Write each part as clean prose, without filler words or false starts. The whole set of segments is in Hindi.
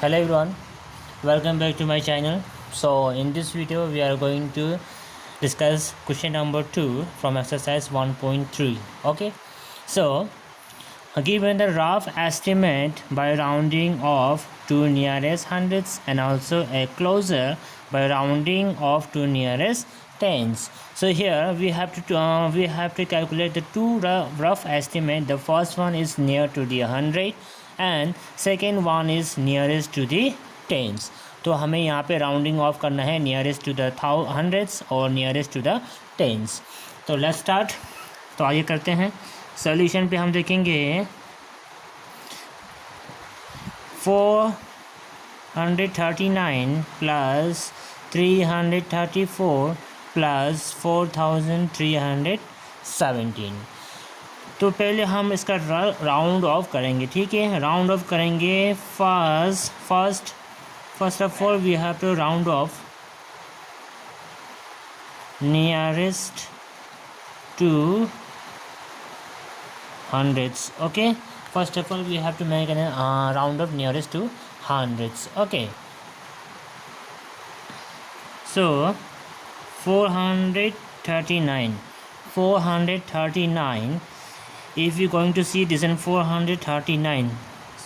Hello everyone, welcome back to my channel. So in this video we are going to discuss question number 2 from exercise 1.3. Okay, so given the rough estimate by rounding off to nearest hundreds and also a closer by rounding off to nearest tens. So here we have to calculate the two rough estimate. The first one is near to the 100 and second one is nearest to the tens. तो हमें यहाँ पे राउंडिंग ऑफ करना है नियरेस्ट टू द हंड्रेड्स और नियरेस्ट टू द टेंस. तो लेट्स स्टार्ट. तो आगे करते हैं. सॉल्यूशन पे हम देखेंगे 439 प्लस 334 प्लस 4317. तो पहले हम इसका राउंड ऑफ करेंगे. ठीक है, राउंड ऑफ करेंगे. First of all we have to round off nearest to hundreds. Okay, first of all we have to make a round of nearest to hundreds. Okay, so 439 if you're going to see this in 439,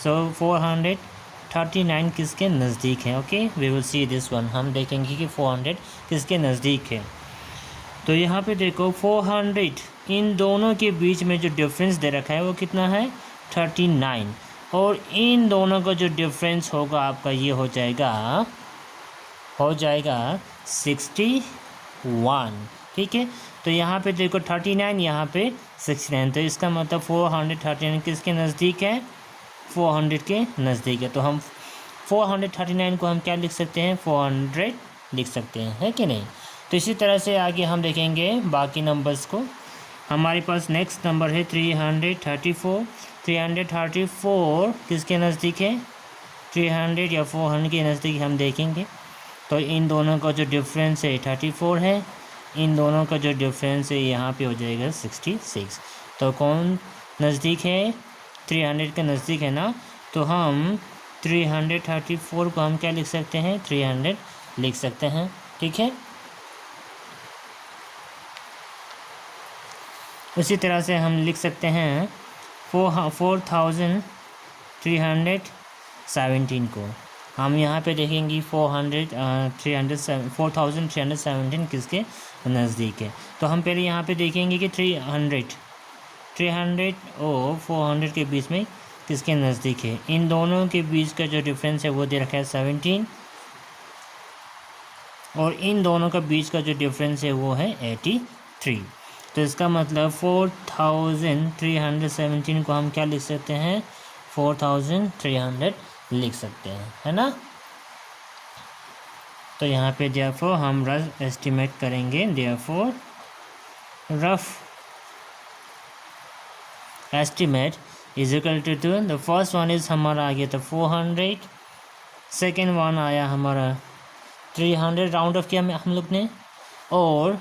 so 439 किसके नज़दीक है. Okay, we will see this one. हम देखेंगे कि 400 किसके नज़दीक है. तो यहाँ पे देखो 400 इन दोनों के बीच में जो डिफरेंस दे रखा है वो कितना है 39 और इन दोनों का जो डिफरेंस होगा आपका ये हो जाएगा 61. ठीक है, तो यहाँ पे देखो 39 यहाँ पे 69. तो इसका मतलब 439 किसके नज़दीक है 400 के नज़दीक है. तो हम 439 को हम क्या लिख सकते हैं 400 लिख सकते हैं, है कि नहीं. तो इसी तरह से आगे हम देखेंगे बाकी नंबर्स को. हमारे पास नेक्स्ट नंबर है 334 किसके नज़दीक है 300 या 400 के नज़दीक हम देखेंगे. तो इन दोनों का जो डिफरेंस है 34 है, इन दोनों का जो डिफरेंस है यहाँ पे हो जाएगा 66. तो कौन नज़दीक है 300 के नज़दीक है ना. तो हम 334 को हम क्या लिख सकते हैं 300 लिख सकते हैं. ठीक है, उसी तरह से हम लिख सकते हैं 4317 को. हम यहाँ पे देखेंगे 4317 किसके नज़दीक है. तो हम पहले यहाँ पे देखेंगे कि 300 और 400 के बीच में किसके नज़दीक है. इन दोनों के बीच का जो डिफरेंस है वो दे रखा है 17 और इन दोनों का बीच का जो डिफरेंस है वो है 83. तो इसका मतलब 4317 को हम क्या लिख सकते हैं 4300 लिख सकते हैं, है ना. तो यहाँ पे देयरफॉर हम रफ एस्टिमेट करेंगे. Therefore rough estimate is equal to the first one is हमारा आ गया था 400, सेकेंड वन आया हमारा 300 राउंड ऑफ किया हम लोग ने, और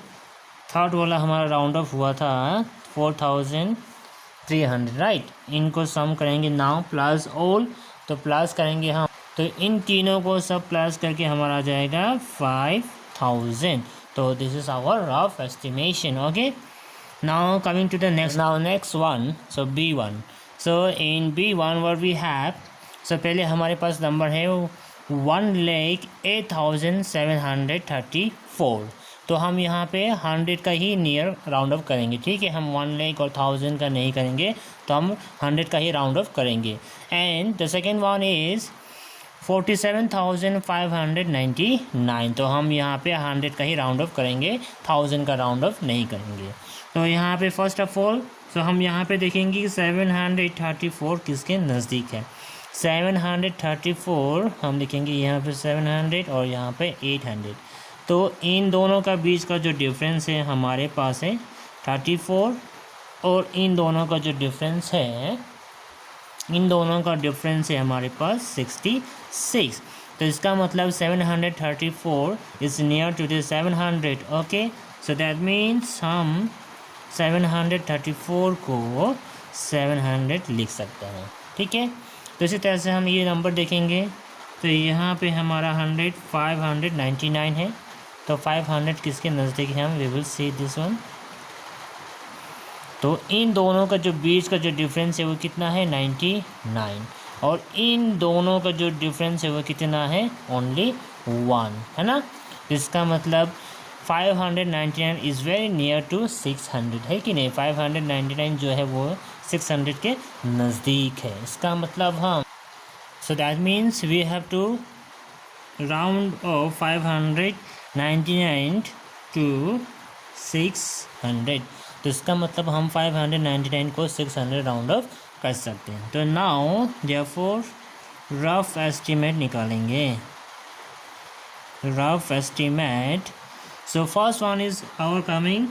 थर्ड वाला हमारा राउंड ऑफ हुआ था 4300. राइट, इनको सम करेंगे नाउ प्लस ऑल. तो प्लस करेंगे हम, तो इन तीनों को सब प्लस करके हमारा आ जाएगा 5000. तो this is our rough estimation. Okay, now coming to the next one. So B1. So in B1 what we have, so पहले हमारे पास नंबर है 1,08,734. तो हम यहाँ पे 100 का ही नियर राउंड ऑफ करेंगे. ठीक है, हम 1 लाख और 1000 का नहीं करेंगे, तो हम 100 का ही राउंड ऑफ करेंगे. And the second one is 47,599. तो हम यहाँ पे 100 का ही राउंड ऑफ करेंगे, 1000 का राउंड ऑफ नहीं करेंगे. तो यहाँ पे फर्स्ट ऑफ ऑल तो हम यहाँ पे देखेंगे कि 734 किसके नज़दीक है. 734 हम लिखेंगे यहाँ पे 700 और यहाँ पे 800. तो इन दोनों का बीच का जो डिफरेंस है हमारे पास है 34 और इन दोनों का जो डिफरेंस है हमारे पास 66. तो इसका मतलब 734 is near to the 700. Okay, so that means हम 734 को 700 लिख सकते हैं. ठीक है, तो इसी तरह से हम ये नंबर देखेंगे तो यहाँ पे हमारा 100 599 है, तो 500 किसके नज़दीक है, हम we will see this one. तो इन दोनों का जो बीच का जो डिफरेंस है वो कितना है, 99, और इन दोनों का जो डिफरेंस है वो कितना है, ओनली 1, है ना। इसका मतलब 599 इज़ वेरी नियर टू 600, है कि नहीं। 599 जो है वो 600 के नज़दीक है। इसका मतलब हम, so that means we have to round off 599 to 600। तो इसका मतलब हम 599 को 600 राउंड ऑफ कर सकते हैं। तो नाउ देयरफॉर रफ एस्टीमेट निकालेंगे, rough estimate. So first one is our coming,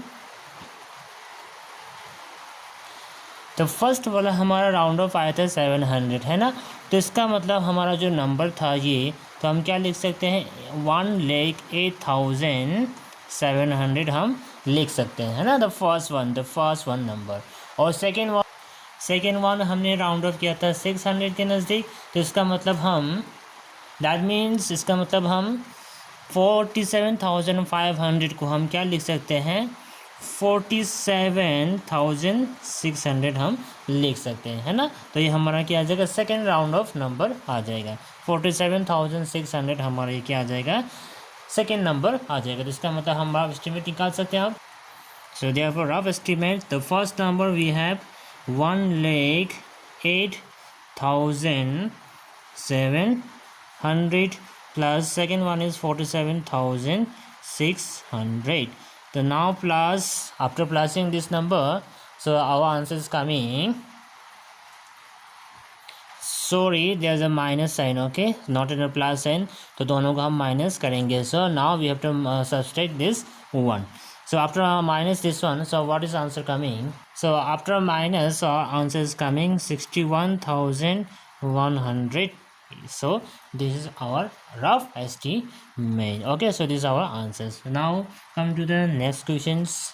तो फर्स्ट वाला हमारा राउंड ऑफ आया था 700, है ना। तो इसका मतलब हमारा जो नंबर था ये, तो हम क्या लिख सकते हैं, 1,08,700 हम लिख सकते हैं, है ना। The first one number. और सेकेंड वन हमने राउंड ऑफ किया था 600 के नज़दीक, तो इसका मतलब हम, दैट मीन्स इसका मतलब हम 47,500 को हम क्या लिख सकते हैं, 47,600 हम लिख सकते हैं, है ना। तो ये हमारा क्या आ जाएगा, सेकेंड राउंड ऑफ नंबर आ जाएगा। 47,600 हमारा ये क्या आ जाएगा, सेकेंड नंबर आ जाएगा। तो इसका मतलब हम रफ एस्टिमेट निकाल सकते हैं आप। So therefore rough estimate, the first number we have 1,08,700 plus second one is 47,600. So now plus, after plussing this number, so our answer is coming, sorry there's a minus sign, okay, not in a plus sign, तो दोनों को हम माइनस करेंगे। So now we have to subtract this one. So after minus this one, so what is answer coming? So after minus, our answer is coming 61,100. So this is our rough estimate. Okay, so these are our answers. Now come to the next questions.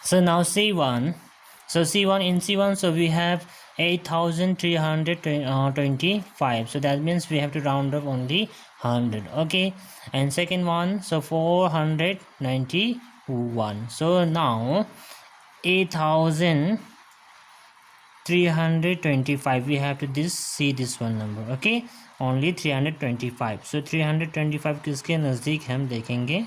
So now C1. So C1, in C1, so we have 8,325. So that means we have to round up only 100. Okay, and second one, so 491. So now 8,325, we have to see this one number. Okay, only 325. So 325 किसके नज़दीक हम देखेंगे।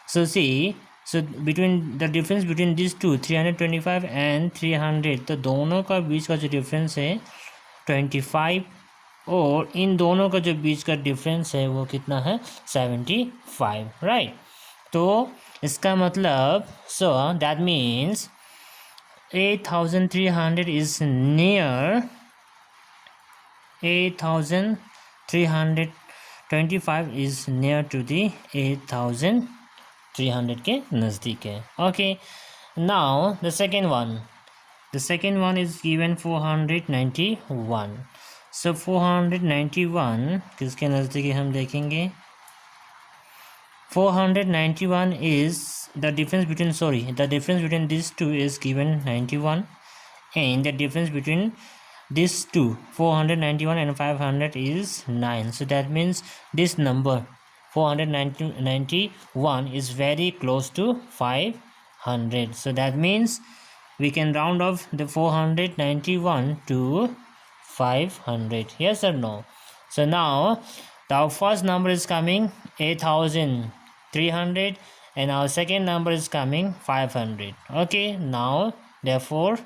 So see, so between the difference between these two, 325 and 300, तो दोनों का बीच का जो डिफरेंस है 25, और इन दोनों का जो बीच का डिफरेंस है वो कितना है, 75, राइट। तो इसका मतलब, सो that means 8,300 is near 8,325 is near to the 8,300 के नज़दीक है। Okay, now the second one is given 491. सो 491 किसके नज़दीक है हम देखेंगे। 491 is the difference between, the difference between these two is given 91, and the difference between these two, 491 and 500, is 9. So that means this number 491 is very close to 500. So that means we can round off the 491 to 500. Yes or no? So now the first number is coming 8,300, and our second number is coming 500. Okay, now therefore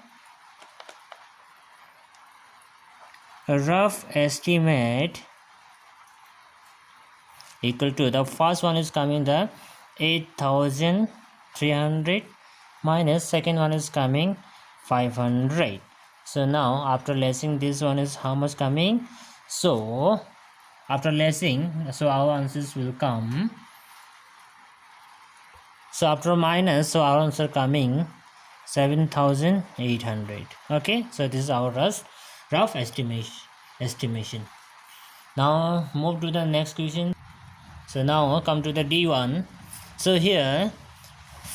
a rough estimate equal to, the first one is coming the 8,300 minus second one is coming 500. So now after lessing, this one is how much coming. So after lessing, so our answers will come. So after minus, so our answer coming 7,800. Okay, so this is our rough estimation. Now move to the next question. So now come to the D1. So here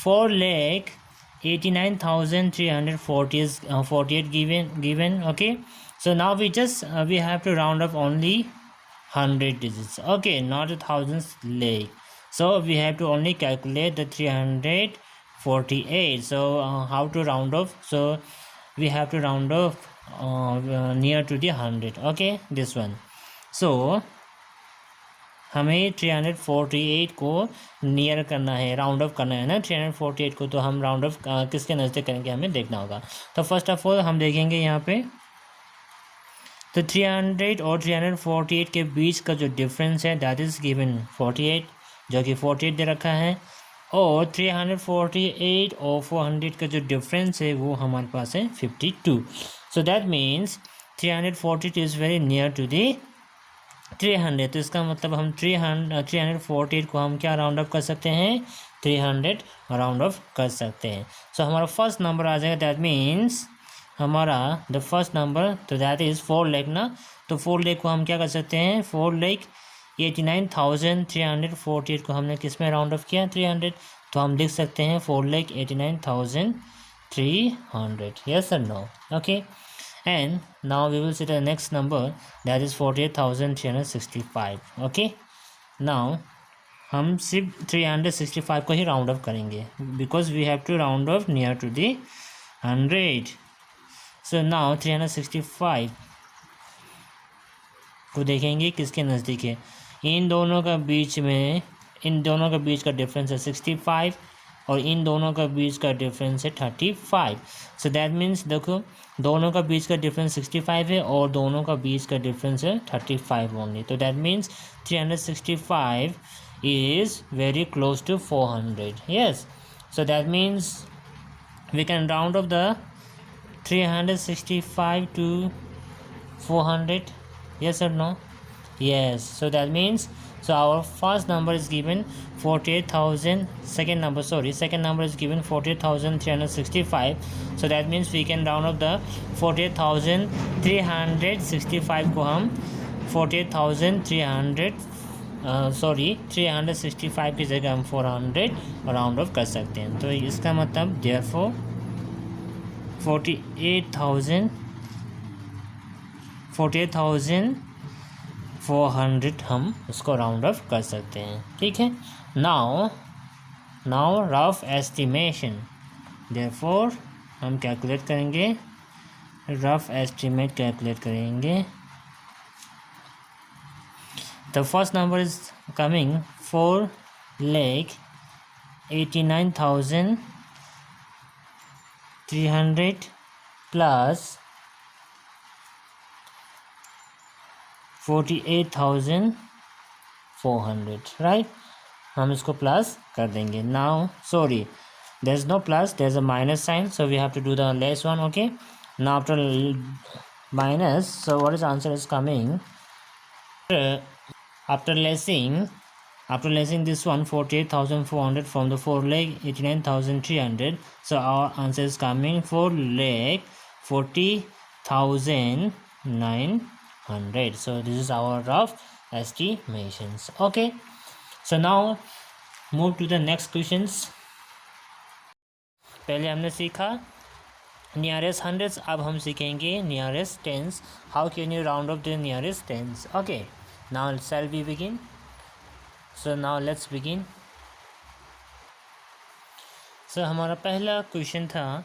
4,00,000 89,340 is 48 given. Okay, so now we have to round up only 100 digits. Okay, not the thousands like. So we have to only calculate the 348. So how to round off? So we have to round off near to the 100. Okay, this one. So हमें 348 को नियर करना है, राउंड ऑफ करना है ना 348 को. तो हम राउंड ऑफ किसके नज़दीक करेंगे हमें देखना होगा. तो फर्स्ट ऑफ ऑल हम देखेंगे यहाँ पे, तो 300 और 348 के बीच का जो डिफरेंस है दैट इज़ गिवन 48, जो कि 48 दे रखा है. और 348 और 400 का जो डिफरेंस है वो हमारे पास है 52. So that means 348 is very near to the 300. तो इसका मतलब हम 348 को हम क्या राउंड अप कर सकते हैं, 300 राउंड ऑफ कर सकते हैं. सो हमारा फर्स्ट नंबर आ जाएगा. दैट मीन्स हमारा द फर्स्ट नंबर, तो दैट इज़ 4 लाख ना. तो 4 लाख को हम क्या कर सकते हैं, 4,89,348 को हमने किस में राउंड ऑफ किया, 300. तो हम लिख सकते हैं 4,89,300. यस और no. Okay, and now we will see the next number, that is 48,365. okay, now हम सिर्फ 365 को ही राउंड ऑफ करेंगे because we have to round off near to the 100. so now 365 को देखेंगे किसके नज़दीक है. इन दोनों का बीच का डिफरेंस है 65 और इन दोनों का बीच का डिफरेंस है 35. सो दैट मीन्स देखो, दोनों का बीच का डिफरेंस 65 है और दोनों का बीच का डिफरेंस है 35 ओनली. तो that means 365 is very close to 400. Yes, so that means we can round off the 365 to 400. yes or no? Yes, so that means, so our first number is given 48,000. second number is given 48,365. so that means we can round up the 48,365 को हम 365 की जगह हम 400 राउंड ऑफ कर सकते हैं. तो इसका मतलब therefore 48,400 हम उसको राउंड ऑफ कर सकते हैं. ठीक है. नाउ रफ एस्टिमेशन, देयरफॉर हम कैलकुलेट करेंगे, रफ एस्टिमेट कैलकुलेट करेंगे. The first number is coming 4,89,300 plus 48,400. Right, हम इसको प्लस कर देंगे. Now sorry, there is no plus, there is a minus sign, so we have to do the less one. Okay, now after minus, so what is answer is coming after lessing this one 48,400 from the 4,89,300. so our answer is coming 4,40,900. so this is our rough estimations. okay, so now move to the next questions. पहले हमने सीखा नियरेस्ट हंड्रेड्स, अब हम सीखेंगे nearest tense. How can you round off the nearest tense. Okay, now shall we begin? so now let's begin. so हमारा पहला क्वेश्चन था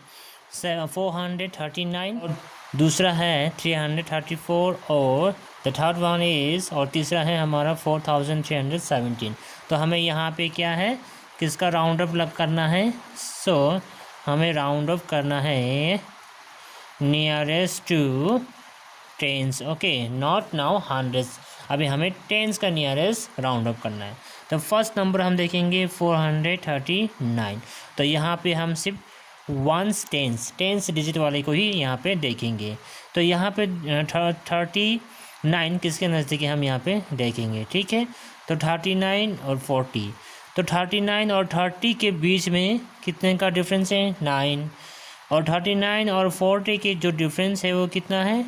439 और दूसरा है 334 और द थर्ड वन इज़, और तीसरा है हमारा 4,317. तो हमें यहाँ पे क्या है, किसका राउंड अप करना है. सो हमें राउंड अप करना है nearest to tens. Okay, not now hundreds, अभी हमें टेंस का नियरेस्ट राउंड अप करना है. तो फर्स्ट नंबर हम देखेंगे 439. तो यहाँ पे हम सिर्फ वंस टेंस डिजिट वाले को ही यहाँ पे देखेंगे. तो यहाँ पे 39 किसके नज़दीक है हम यहाँ पे देखेंगे. ठीक है, तो 39 और 40, तो 39 और 30 के बीच में कितने का डिफरेंस है, 9. और 39 और 40 के जो डिफरेंस है वो कितना है,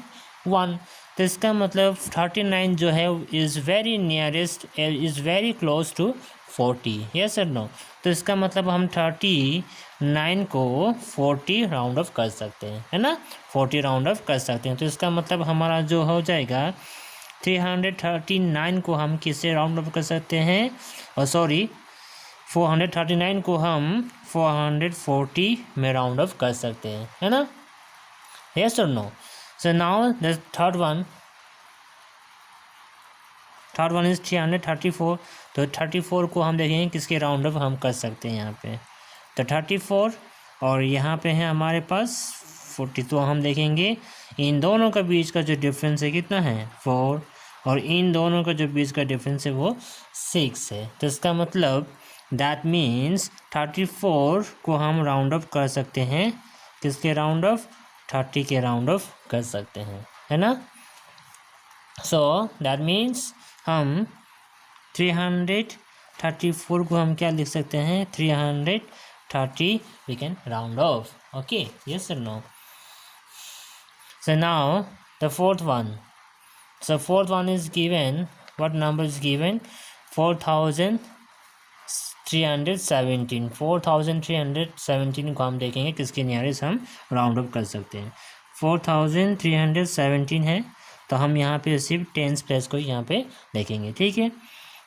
1. तो इसका मतलब 39 जो है is very nearest, is very close to 40, yes और नो। तो इसका मतलब हम 39 को 40 राउंड ऑफ कर सकते हैं, है ना, 40 राउंड ऑफ कर सकते हैं। तो इसका मतलब हमारा जो हो जाएगा 339 को हम किससे राउंड ऑफ कर सकते हैं, और सॉरी 439 को हम 440 में राउंड ऑफ कर सकते हैं, है ना, यस और no. So now the third one is 334। तो 34 को हम देखेंगे किसके राउंड ऑफ हम कर सकते हैं यहाँ पे, तो 34 और यहाँ पे है हमारे पास 40। तो हम देखेंगे इन दोनों का बीच का जो डिफरेंस है कितना है 4, और इन दोनों का जो बीच का डिफरेंस है वो 6 है। तो इसका मतलब दैट मीन्स 34 को हम राउंड ऑफ कर सकते हैं किसके राउंड ऑफ, 30 के राउंड ऑफ कर सकते हैं, है ना। सो दैट मीन्स हम 334 को हम क्या लिख सकते हैं, 330 we can round off, okay, yes or no. So now the fourth one. So fourth one is given, what number is given, 4317। 4317 को हम देखेंगे किसके नियरेस्ट हम राउंड ऑफ कर सकते हैं। 4317 है, तो हम यहाँ पे सिर्फ टेंस प्लेस को यहाँ पे देखेंगे, ठीक है।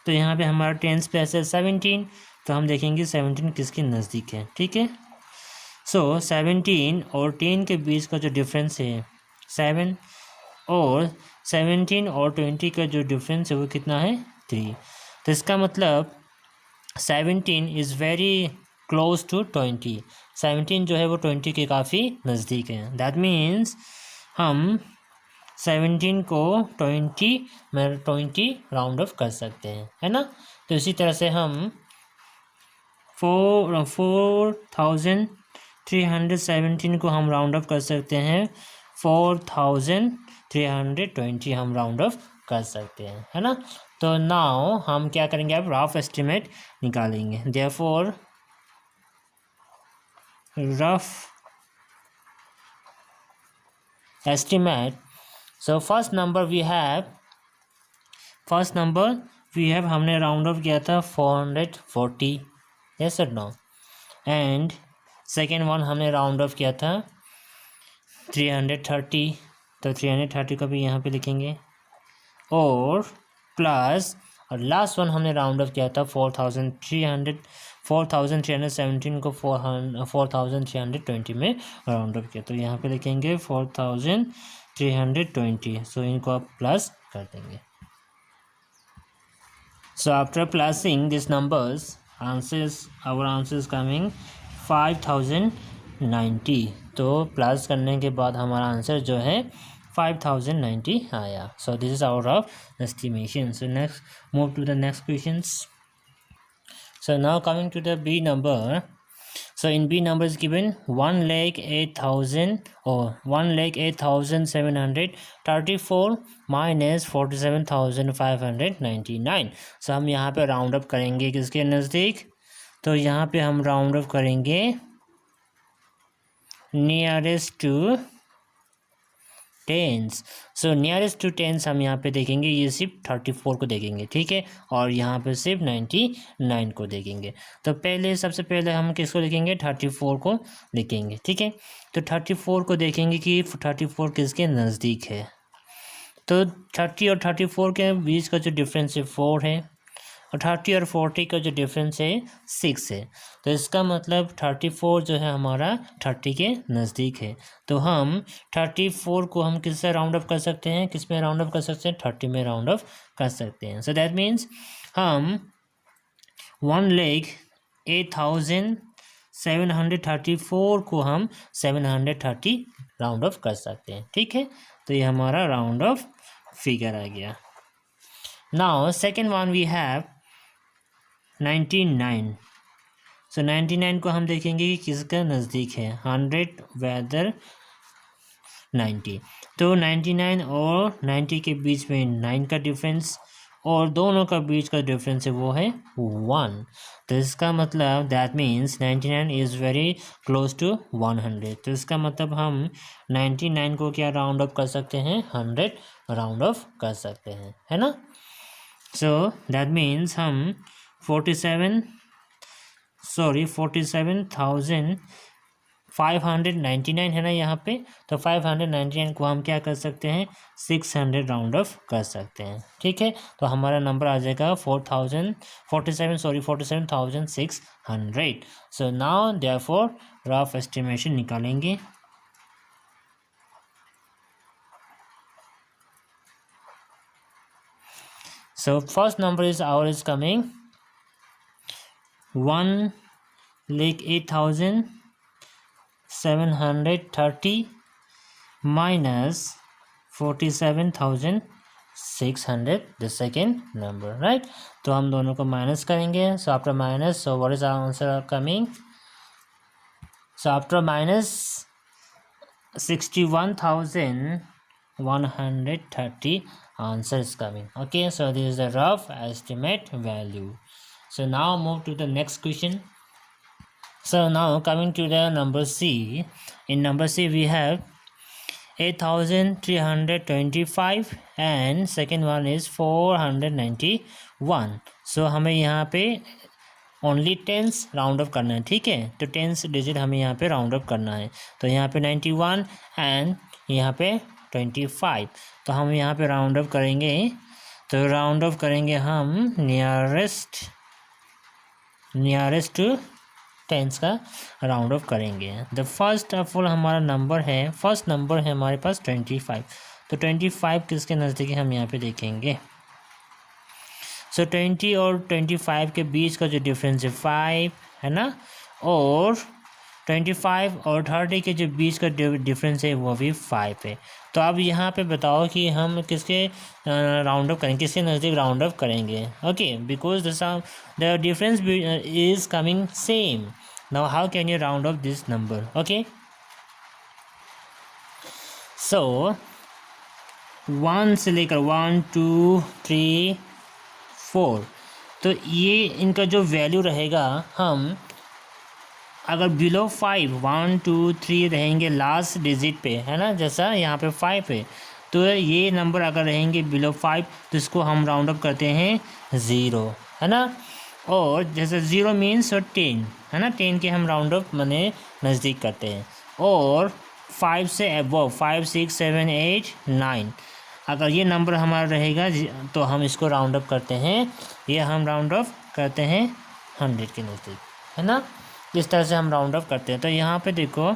तो यहाँ पे हमारा टेंस प्लेस है 17, तो हम देखेंगे 17 किसके नज़दीक है, ठीक है। सो 17 और 10 के बीच का जो डिफरेंस है 7, और 17 और 20 का जो डिफरेंस है वो कितना है 3। तो इसका मतलब 17 इज़ वेरी क्लोज टू 20। 17 जो है वो 20 के काफ़ी नज़दीक है। दैट मीन्स हम 17 को 20 राउंड ऑफ कर सकते हैं, है ना। तो इसी तरह से हम 4317 को हम राउंड ऑफ कर सकते हैं, 4320 हम राउंड ऑफ कर सकते हैं, है ना। तो नाउ हम क्या करेंगे, अब रफ एस्टिमेट निकालेंगे। Therefore rough estimate, so first number we have हमने राउंड ऑफ किया था 440, यस और नो। एंड सेकेंड वन हमने राउंड ऑफ किया था 330, तो 330 को भी यहाँ पे लिखेंगे, और प्लस और लास्ट वन हमने राउंड ऑफ किया था 4317 को 4320 में राउंड ऑफ किया, तो यहाँ पे लिखेंगे 4320। सो इनको आप प्लस कर देंगे। So after plussing this numbers our answer is coming 5090। तो प्लस करने के बाद हमारा आंसर जो है 5090 आया। So this is our rough estimation. So next move to the next questions. So now coming to the B number. So in B number is given 1,08,000 or 1,08,734 minus 47,599। So हम यहाँ पे राउंड अप करेंगे किसके नज़दीक, तो यहाँ पे हम राउंड अप करेंगे nearest to tens. So nearest to tens हम यहाँ पे देखेंगे, ये सिर्फ 34 को देखेंगे, ठीक है, और यहाँ पे सिर्फ 99 को देखेंगे। तो सबसे पहले हम किसको लिखेंगे, 34 को लिखेंगे, ठीक है। तो 34 को देखेंगे कि 34 किसके नज़दीक है। तो 30 और 34 के बीच का जो डिफरेंस है 4 है, और 30 और 40 का जो डिफरेंस है 6 है। तो इसका मतलब 34 जो है हमारा 30 के नज़दीक है। तो हम 34 को हम किससे राउंड ऑफ कर सकते हैं, किस में राउंड ऑफ कर सकते हैं, 30 में राउंड ऑफ कर सकते हैं। सो दैट मीन्स हम 1,08,734 को हम 730 राउंड ऑफ कर सकते हैं, ठीक है। तो ये हमारा राउंड ऑफ फिगर आ गया। Now second one we have 99। So 99 को हम देखेंगे कि किसका नज़दीक है, 100 वेदर 90। तो 99 और 90 के बीच में 9 का डिफरेंस, और दोनों का बीच का डिफरेंस है वो है 1। तो इसका मतलब that means 99 is very close to 100। तो इसका मतलब हम 99 को क्या राउंड ऑफ कर सकते हैं, 100 राउंड ऑफ कर सकते हैं, है ना। सो दैट मीन्स हम 47,599 है ना यहाँ पे। तो 599 को हम क्या कर सकते हैं, 600 राउंड ऑफ कर सकते हैं। ठीक है, तो हमारा नंबर आ जाएगा 47,600। So now therefore rough estimation निकालेंगे। So first number is ours coming 1,08,730 minus 47,600, the second number, right? तो हम दोनों को माइनस करेंगे। So after minus, so what is our answer coming? So after minus 61,130, answer is coming. Okay, so this is the rough estimate value. So now move to the next question. So now coming to the number C. In number C we have 8,325 and second one is 491. So हमें यहाँ पे ओनली टेंस राउंड अप करना है। ठीक है, तो टेंस डिजिट हमें यहाँ पे राउंड अप करना है। तो यहाँ पे 91 एंड यहाँ पे 25, तो हम यहाँ पे राउंड अप करेंगे। तो राउंड अप करेंगे हम नियरेस्ट टू टेंस का राउंड ऑफ करेंगे। द फर्स्ट ऑफ ऑल हमारा नंबर है, फर्स्ट नंबर है हमारे पास 25। तो 25 किसके नज़दीक हम यहाँ पे देखेंगे। सो 20 और 25 के बीच का जो डिफरेंस है 5 है ना, और 25 और 30 के जो बीच का डिफरेंस है वो भी 5 है। तो अब यहाँ पे बताओ कि हम किसके राउंड अप करेंगे, किसके नज़दीक राउंड अप करेंगे। Okay, because the difference is coming same. Now how can you round up this number. Okay, so 1 से लेकर 1 2 3 4, तो ये इनका जो वैल्यू रहेगा, हम अगर बिलो 5 1 2 3 रहेंगे लास्ट डिजिट पे, है ना, जैसा यहाँ पे 5 है, तो ये नंबर अगर रहेंगे बिलो 5 तो इसको हम राउंड अप करते हैं 0, है ना। और जैसे 0 मीन्स 10 है ना, 10 के हम राउंड अप माने नज़दीक करते हैं। और 5 से अबव 5 6 7 8 9, अगर ये नंबर हमारा रहेगा तो हम इसको राउंड अप करते हैं, ये हम राउंड अप करते हैं 100 के नज़दीक, है ना। इस तरह से हम राउंड अप करते हैं। तो यहाँ पे देखो,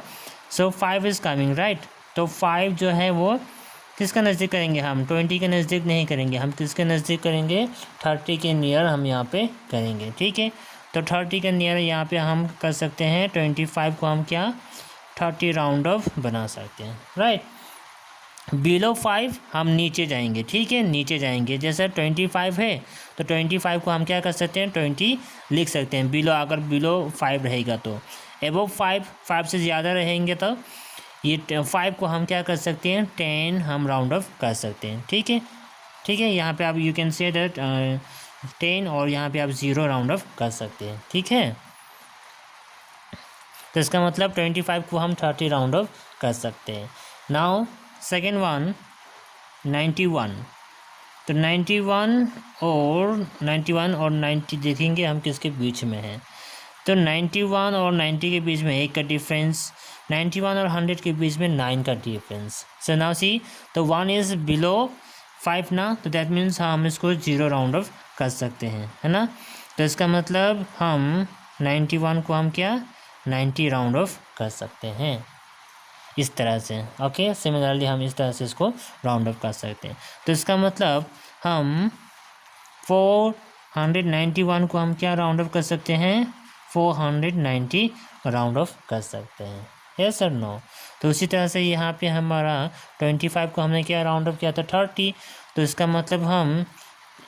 सो 5 इज़ कमिंग, राइट। तो 5 जो है वो किसका नज़दीक करेंगे, हम 20 के नज़दीक नहीं करेंगे, हम किसके नज़दीक करेंगे, 30 के नियर हम यहाँ पे करेंगे। ठीक है, तो 30 के नियर यहाँ पे हम कर सकते हैं 25 को हम क्या 30 राउंड ऑफ बना सकते हैं, राइट। बिलो 5 हम नीचे जाएंगे। ठीक है, नीचे जाएंगे, जैसे 25 है तो 25 को हम क्या कर सकते हैं 20 लिख सकते हैं बिलो, अगर बिलो 5 रहेगा तो। एबव 5 से ज़्यादा रहेंगे तो ये 5 को हम क्या कर सकते हैं 10 हम राउंड ऑफ कर सकते हैं। ठीक है, ठीक है, यहाँ पे आप यू कैन से दैट 10 और यहाँ पे आप 0 राउंड ऑफ कर सकते हैं। ठीक है, तो इसका मतलब 25 को हम 30 राउंड ऑफ कर सकते हैं। नाउ सेकेंड वन 91, तो 91 और 90 देखेंगे हम किसके बीच में है। तो 91 और 90 के बीच में 1 का डिफरेंस, 91 और 100 के बीच में 9 का डिफरेंस। सो नाउ सी, तो 1 इज़ बिलो 5 ना, तो दैट मीन्स हम इसको 0 राउंड ऑफ कर सकते हैं, है ना। तो इसका मतलब हम 91 को हम क्या 90 राउंड ऑफ कर सकते हैं इस तरह से। ओके, सिमिलरली हम इस तरह से इसको राउंड अप कर सकते हैं। तो इसका मतलब हम 491 को हम क्या राउंड अप कर सकते हैं 490 राउंड ऑफ कर सकते हैं, यस और नो। तो उसी तरह से यहाँ पे हमारा 25 को हमने क्या राउंड अप किया था 30, तो इसका मतलब हम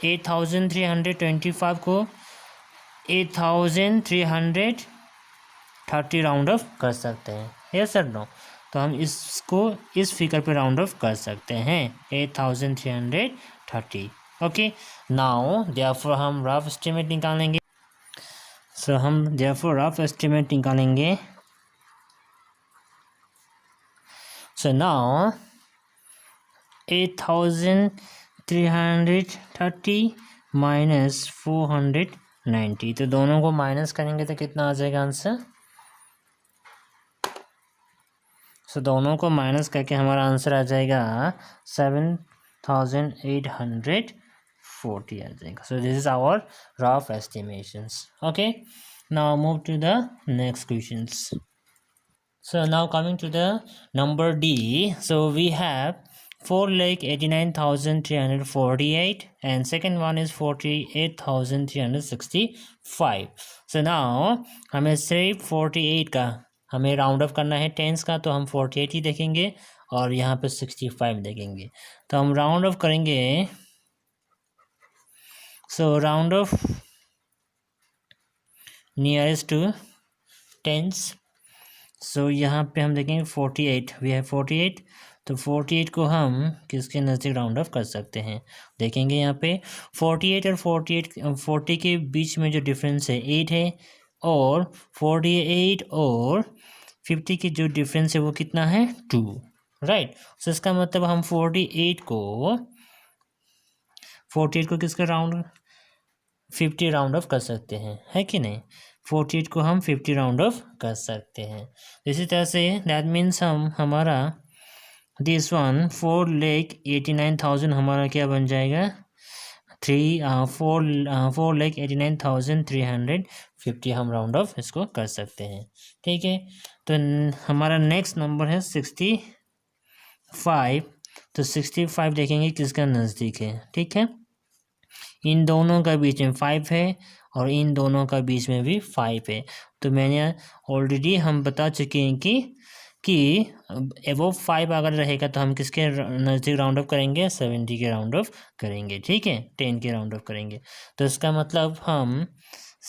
8325 को 8330 राउंड ऑफ कर सकते हैं, यस और नो। तो हम इसको इस फिगर पे राउंड ऑफ कर सकते हैं 8330। ओके, नाउ देयरफॉर हम रफ एस्टिमेट निकालेंगे। सो हम देयरफॉर रफ एस्टिमेट निकालेंगे। So now 8330 minus 490 90। तो दोनों को माइनस करेंगे तो कितना आ जाएगा आंसर? सो दोनों को माइनस करके हमारा आंसर आ जाएगा 7840 आ जाएगा. So this is our rough estimations. Okay, now move to the next questions. So now coming to the number D. So we have 4,89,348 and second one is 48,365. So now हमें सिर्फ 48 का हमें राउंड ऑफ करना है टेंस का, तो हम 48 ही देखेंगे और यहाँ पे 65 देखेंगे. तो हम राउंड ऑफ करेंगे. So round off nearest to tens. So यहाँ पे हम देखेंगे 48. वी है 48. तो 48 को हम किसके नज़दीक राउंड ऑफ कर सकते हैं? देखेंगे यहाँ पे 48 और 40 के बीच में जो डिफरेंस है 8 है, और 48 और 50 की जो डिफरेंस है वो कितना है? 2. राइट. सो इसका मतलब हम 48 को किसका राउंड 50 राउंड ऑफ कर सकते हैं, है कि नहीं? 48 को हम 50 राउंड ऑफ कर सकते हैं. इसी तरह से दैट मीन्स हमारा दिस वन 4,89,000 हमारा क्या बन जाएगा? 4,89,350 हम राउंड ऑफ इसको कर सकते हैं. ठीक है. तो हमारा नेक्स्ट नंबर है 65. तो 65 देखेंगे किसका नज़दीक है. ठीक है. इन दोनों का बीच में 5 है और इन दोनों का बीच में भी 5 है. तो मैंने ऑलरेडी हम बता चुके हैं कि एबव 5 अगर रहेगा तो हम किसके नज़दीक राउंड ऑफ करेंगे? 70 के राउंड ऑफ करेंगे. ठीक है. 10 के राउंड ऑफ करेंगे. तो इसका मतलब हम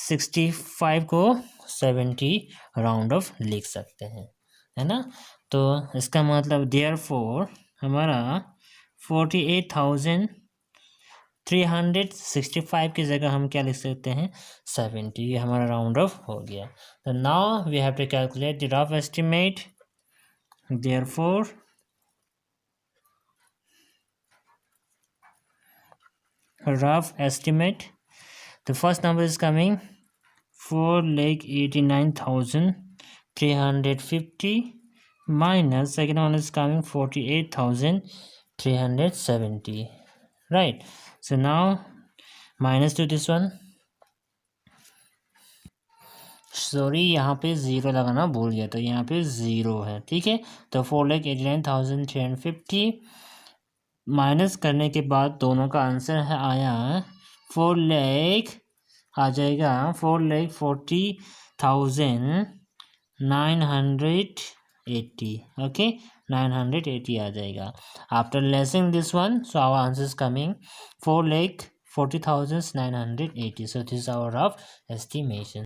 65 को 70 राउंड ऑफ लिख सकते हैं, है ना? तो इसका मतलब देयरफॉर हमारा 48,365 की जगह हम क्या लिख सकते हैं? 70. ये हमारा राउंड ऑफ हो गया. तो now we have to calculate the rough estimate. Therefore rough estimate, the first number is coming 4,89,350 minus second one is coming 48,370. right. So now minus to this one. Sorry, यहाँ पे ज़ीरो लगाना भूल गया, तो यहाँ पे ज़ीरो है. ठीक है. तो 4,89,350 माइनस करने के बाद दोनों का आंसर है आया 4 लाख आ जाएगा 4,40,980. ओके, 980 आ जाएगा. After lessing this one, so our answer is coming 4,40,980. So this our rough estimation.